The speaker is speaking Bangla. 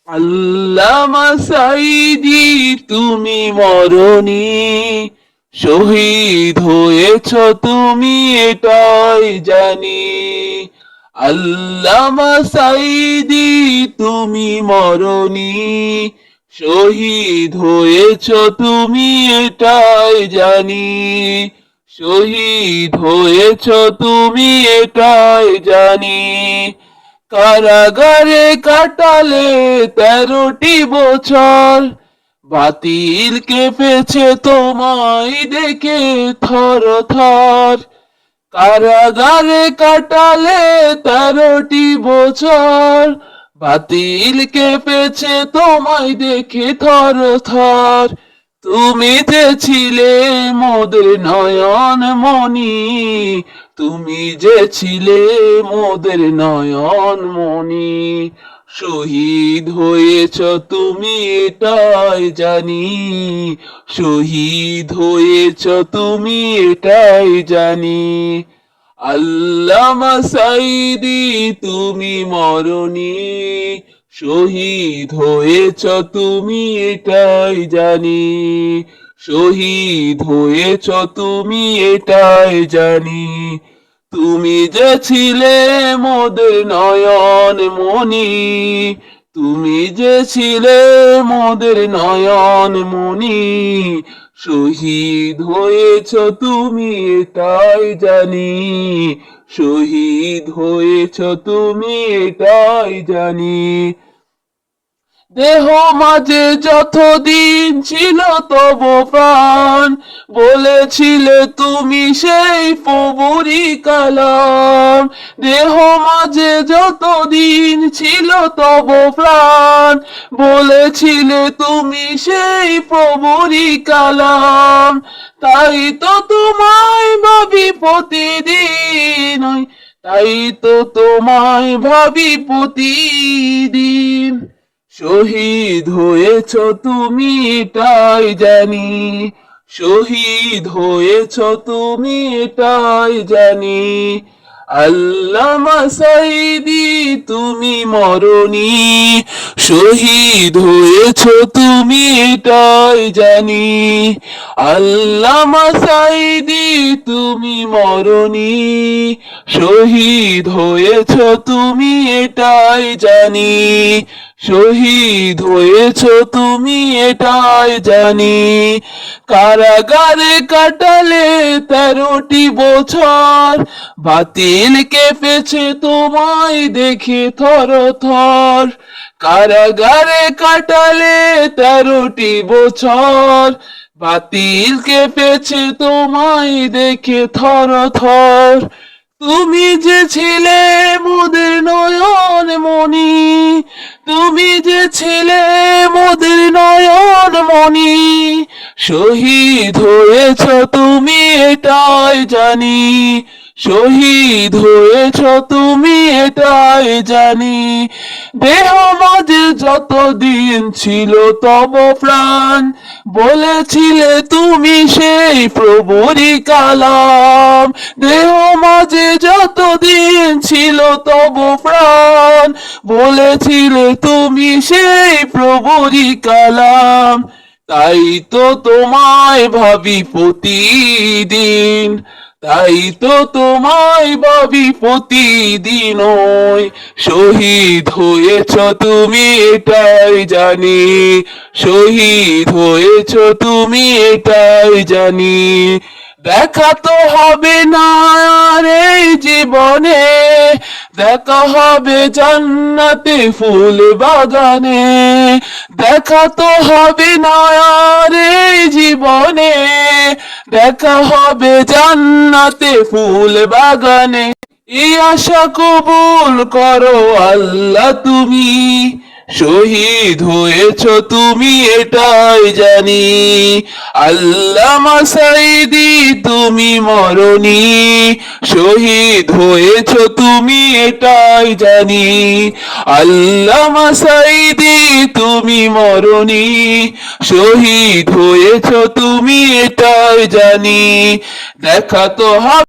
আল্লামা সাঈদী তুমি মরণি, শহীদ হয়েছ তুমি এটাই জানি। আল্লামা সাঈদী তুমি মরণি, শহীদ হয়েছ তুমি এটাই জানি। শহীদ হয়েছ তুমি এটাই জানি। কারাগারে কাটালে 13টি বছর, বাতিল কেঁপেছে তোমায় দেখে থর থর। কারাগারে কাটালে 13টি বছর, বাতিল কেঁপেছে তোমায় দেখে থর থর। তুমি যে ছিলে মোদের নয়ন মনি, তুমি যে ছিলে মোদের নয়ন মনি। শহীদ হয়েছ তুমি এটাই জানি, শহীদ হয়েছ তুমি এটাই জানি। আল্লামা সাঈদী তুমি মরণি, শহীদ হয়েছ তুমি এটাই জানি। শহীদ হয়েছ তুমি এটাই জানি। তুমি যে ছিলে মোদের নয়ন মনি, তুমি যে ছিলে মোদের নয়ন মনি। শহীদ হয়েছ তুমি এটাই জানি, শহীদ হয়েছ তুমি এটাই জানি। দেহ মাঝে যতদিন ছিল তব প্রাণ, বলেছিলে তুমি সেই প্রভুরই কালাম। দেহ মাঝে যতদিন ছিল তব প্রাণ, বলেছিলে তুমি সেই প্রভুরই কালাম। তাই তো তোমায় ভাবি প্রতিদিন, তাই তো তোমায় ভাবি প্রতিদিন। শহীদ হয়েছ তুমি এটাই জানি, শহীদ হয়েছ তুমি এটাই জানি। আল্লামা সাঈদী তুমি মরণি, শহীদ হয়েছ তুমি এটাই জানি। আল্লামা সাঈদী তুমি মরণি, শহীদ হয়েছ তুমি এটাই জানি। শহীদ হয়েছ তুমি এটাই জানি। কারাগারে কাটালে 13টি বছর, বাতিল কেঁপেছে তোমায় দেখে থর থর। কারাগারে কাটালে 13টি বছর, বাতিল কেঁপেছে তোমায় দেখে থর থর। তুমি যে ছিলে মোদের নয়ন মনি, তুমি যে ছিলে মোদের নয়ন মনি। শহীদ হয়েছ তুমি এটাই জানি, শহীদ হয়েছ তুমি এটাই জানি। দেহ মাঝে যতদিন ছিল তব প্রাণ, বলেছিলে তুমি সেই প্রভুরই কালাম। দেহ মাঝে যতদিন ছিল তব প্রাণ, বলেছিলে তুমি সেই প্রভুরই কালাম। তাই তো তোমায় ভাবি প্রতিদিন, তাই তো তোমায় ভাবি প্রতিদিন। শহীদ হয়েছ তুমি এটাই জানি, শহীদ হয়েছ তুমি এটাই জানি। দেখা তো হবে না আর এই জীবনে, দেখা হবে জান্নাতে ফুল বাগানে। দেখা তো হবে না আর এই জীবনে, দেখা হবে জান্নাতে ফুল বাগানে। এই আশা কবুল করো আল্লাহ তুমি, শহীদ হয়েছ তুমি এটাই জানি। আল্লামা সাঈদী তুমি মরণি, শহীদ হয়েছ তুমি এটাই জানি। আল্লামা সাঈদী তুমি মরণি, শহীদ হয়েছ তুমি এটাই জানি। দেখা তো হবে